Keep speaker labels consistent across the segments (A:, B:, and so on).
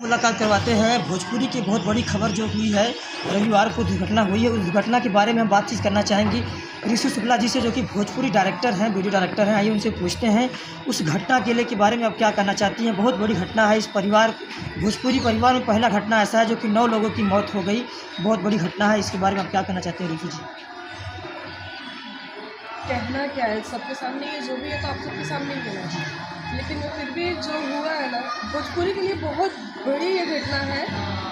A: मुलाकात करवाते हैं। भोजपुरी की बहुत बड़ी खबर जो हुई है, रविवार को दुर्घटना हुई है, उस दुर्घटना के बारे में हम बातचीत करना चाहेंगे ऋषि शुक्ला जी से, जो कि भोजपुरी डायरेक्टर हैं, वीडियो डायरेक्टर हैं। आइए उनसे पूछते हैं उस घटना के लिए के बारे में आप क्या कहना चाहती हैं। बहुत बड़ी घटना है, इस परिवार भोजपुरी परिवार में पहला घटना ऐसा है जो कि 9 लोगों की मौत हो गई। बहुत बड़ी घटना है, इसके बारे में आप क्या कहना चाहते हैं ऋषि जी।
B: कहना क्या है, सबके सामने ये जो भी है तो आप सबके सामने ही कहना चाहिए, लेकिन वो फिर भी जो हुआ है ना, भोजपुरी के लिए बहुत बड़ी ये घटना है,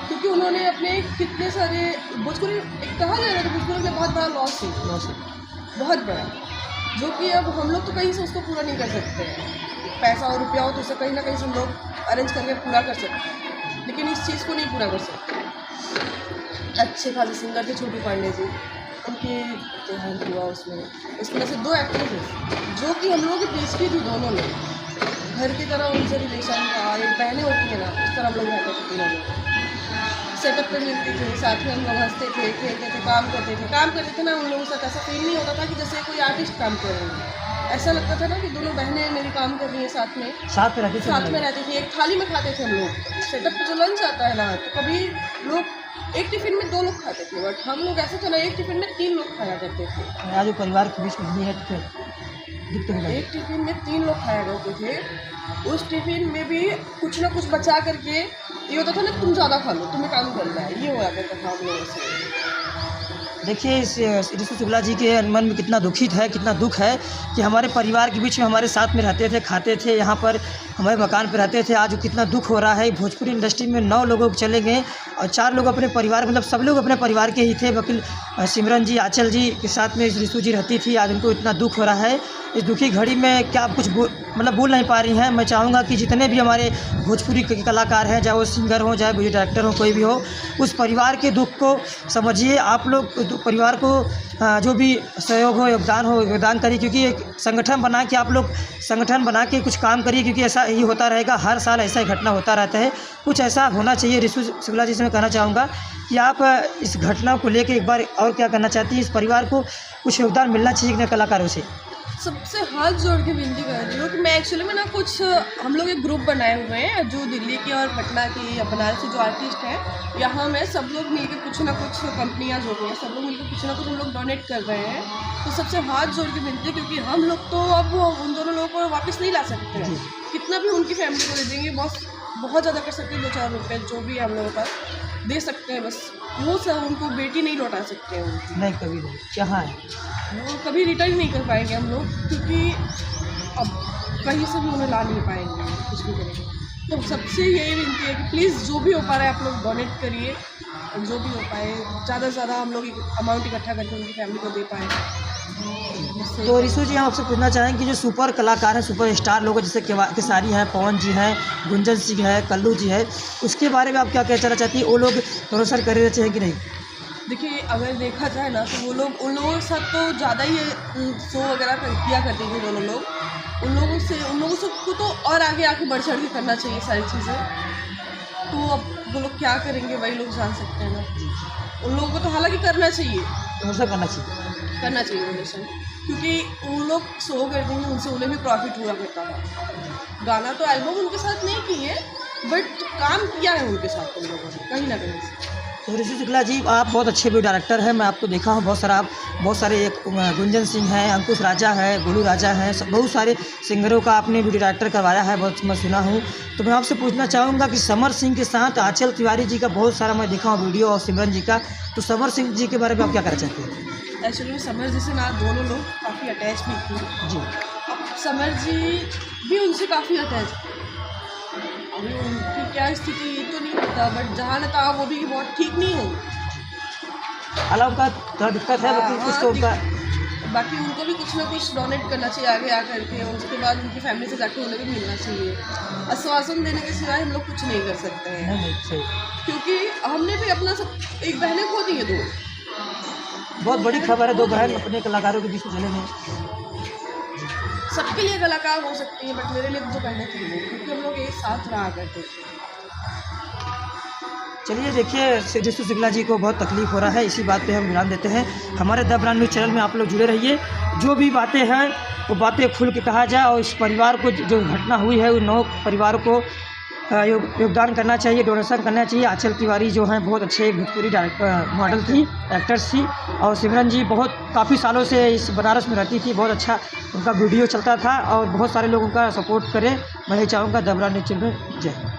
B: क्योंकि उन्होंने अपने कितने सारे भोजपुरी एक कहा जाएगा तो भोजपुरी में बहुत बड़ा लॉस है, बहुत बड़ा, जो कि अब हम लोग तो कहीं से उसको पूरा नहीं कर सकते हैं। पैसा और रुपया हो तो उसे कहीं ना कहीं से हम लोग अरेंज करके पूरा कर सकते हैं, लेकिन इस चीज़ को नहीं पूरा कर सकते। अच्छे खासे सिंगर थे छोटू पांडे जी, उनके देहांत हुआ उसमें से 2 एक्ट्रेसेस जो कि हम लोगों के देश की थी, दोनों लोग घर की तरह उनसे रिलेशन था, एक बहनें होती है ना, उस तरह हम लोग रहते थे तीनों लोग। सेटअप पे मिलती थी, साथ में हम लोग हंसते थे, खेलते थे, काम करते थे ना, उन लोगों के साथ ऐसा फील नहीं होता था कि जैसे कोई आर्टिस्ट काम कर रही है। ऐसा लगता था ना कि दोनों बहनें मेरी काम कर रही हैं, साथ में रहती थी, एक थाली में खाते थे हम लोग। सेटअप पे जो लंच आता है ना, तो कभी लोग एक टिफ़िन में 2 लोग खाते थे, बट हम लोग ऐसे थे ना, एक टिफ़िन में 3 लोग खाया करते थे।
A: आज परिवार के बीच में है तो
B: एक टिफ़िन में 3 लोग खाया करते थे। उस टिफ़िन में भी कुछ ना कुछ बचा करके ये होता था ना, तुम ज़्यादा खा लो, तुम्हें काम करना है, ये हुआ करता था हम लोगों से।
A: देखिए, इस ऋषि शुक्ला जी के मन में कितना दुखित है, कितना दुख है कि हमारे परिवार के बीच में हमारे साथ में रहते थे, खाते थे, यहाँ पर हमारे मकान पर रहते थे। आज कितना दुख हो रहा है। भोजपुरी इंडस्ट्री में 9 लोग चले गए और 4 लोग अपने परिवार, मतलब सब लोग अपने परिवार के ही थे। वकील सिमरन जी, आंचल जी के साथ में ऋषि जी रहती थी। आज उनको इतना दुख हो रहा है। इस दुखी घड़ी में क्या आप कुछ बोल नहीं पा रही हैं। मैं चाहूँगा कि जितने भी हमारे भोजपुरी के कलाकार हैं, चाहे वो सिंगर हों, चाहे वीडियो डायरेक्टर हो, कोई भी हो, उस परिवार के दुख को समझिए। आप लोग परिवार को जो भी सहयोग हो, योगदान करिए, क्योंकि एक संगठन बना के आप लोग संगठन बना के कुछ काम करिए, क्योंकि ऐसा ही होता रहेगा। हर साल ऐसा ही घटना होता रहता है, कुछ ऐसा होना चाहिए। ऋषि शुक्ला जी से मैं कहना चाहूँगा कि आप इस घटना को लेकर एक बार और क्या करना चाहती हैं। इस परिवार को कुछ योगदान मिलना चाहिए कि कलाकारों से।
B: सबसे हाथ जोड़ के विनती कर रही हूँ कि मैं एक्चुअली में ना कुछ हम लोग एक ग्रुप बनाए हुए हैं, जो दिल्ली के और पटना की या बनारस के जो आर्टिस्ट हैं, यहाँ में सब लोग मिलकर कुछ ना कुछ कंपनियाँ जो भी हैं, सब लोग मिलकर कुछ ना कुछ हम लोग डोनेट कर रहे हैं। तो सबसे हाथ जोड़ के विनती है, क्योंकि हम लोग तो अब उन दोनों लोगों को वापस नहीं ला सकते हैं। कितना भी उनकी फैमिली को दे देंगे, बहुत ज़्यादा कर सकते हैं, 2-4 रुपये जो भी हम लोगों का दे सकते हैं, बस वो सब उनको बेटी नहीं लौटा सकते हैं उनकी।
A: नहीं, कभी नहीं, क्या है
B: वो कभी रिटर्न नहीं कर पाएंगे हम लोग, क्योंकि अब कहीं से भी उन्हें ला नहीं पाएंगे कुछ भी करेंगे। तो सबसे यही विनती है कि प्लीज़ जो भी हो पा रहा है आप लोग डोनेट करिए, और जो भी हो पाए ज़्यादा से ज़्यादा हम लोग अमाउंट इकट्ठा करके उनकी फैमिली को दे पाएँ।
A: तो ऋषि जी, हम आपसे पूछना चाहेंगे कि जो सुपर कलाकार हैं, सुपर स्टार लोग जैसे केसारी हैं, पवन जी हैं, गुंजन सिंह है, कल्लू जी है, उसके बारे में आप क्या कहना चाहती हैं। वो लोग प्रोड्यूसर कर रहे चाहिए कि नहीं।
B: देखिए, अगर देखा जाए ना, तो वो लोग उन लोगों के साथ तो ज़्यादा ही शो वगैरह किया करते थे दोनों लोग। उन लोगों से को तो और आगे बढ़ चढ़ के करना चाहिए सारी चीज़ें। तो अब वो लोग क्या करेंगे वही लोग जान सकते हैं ना। उन लोगों को तो हालांकि करना चाहिए, रिलेशन, क्योंकि उन लोग शो करते हैं, उनसे उन्हें भी प्रॉफिट हुआ करता था। गाना तो एल्बम उनके साथ नहीं किए, बट काम किया है उनके साथ उन लोगों ने कहीं ना कहीं से।
A: तो ऋषि शुक्ला जी, आप बहुत अच्छे वीडियो डायरेक्टर हैं। मैं आपको देखा हूँ बहुत सारे गुंजन सिंह हैं, अंकुश राजा है, गोलू राजा हैं, बहुत सारे सिंगरों का आपने वीडियो डायरेक्टर करवाया है, बहुत मैं सुना हूँ। तो मैं आपसे पूछना चाहूँगा कि समर सिंह के साथ आंचल तिवारी जी का बहुत सारा मैं देखा हूँ वीडियो, और सिमरन जी का। तो समर सिंह जी के बारे में आप क्या कहना चाहते हैं।
B: एक्चुअली समर जी से ना दोनों लोग काफ़ी अटैच भी थे
A: जी।
B: अब समर जी भी उनसे काफ़ी अटैच थे। अभी उनकी क्या स्थिति ये तो नहीं पता, बट जहाँ न था वो भी बहुत ठीक नहीं होगी।
A: हालांकि का थोड़ा दिक्कत है,
B: बाकी उनको भी कुछ ना कुछ डोनेट करना चाहिए आगे आकर के। उसके बाद उनकी फैमिली से जाके उन्हें भी मिलना चाहिए। आश्वासन देने के सिवाय हम लोग कुछ नहीं कर सकते हैं।
A: नहीं, सही।
B: क्योंकि हमने भी अपना एक बहनें खो दी है, 2
A: बहुत बड़ी खबर है। 2 बहन अपने कलाकारों के बीच में चले गए।
B: सबके लिए कलाकार हो सकती है, बट मेरे लिए जो बहनें थी वो, क्योंकि हम लोग एक साथ रहा करते थे।
A: चलिए, देखिए, ऋषि शुक्ला जी को बहुत तकलीफ हो रहा है, इसी बात पे हम विराम देते हैं। हमारे द ब्रांड न्यूज़ चैनल में आप लोग जुड़े रहिए। जो भी बातें हैं वो बातें खुल के कहा जाए, और इस परिवार को जो घटना हुई है, उन 9 परिवारों को योगदान करना चाहिए, डोनेशन करना चाहिए। आंचल तिवारी जो हैं बहुत अच्छे भोजपुरी मॉडल थी, एक्ट्रेस थी। और सिमरन जी बहुत काफ़ी सालों से इस बनारस में रहती थी, बहुत अच्छा उनका वीडियो चलता था और बहुत सारे लोग उनका सपोर्ट करें। मैं ये चाहूँगा। दबरा न्यूज़ में जय।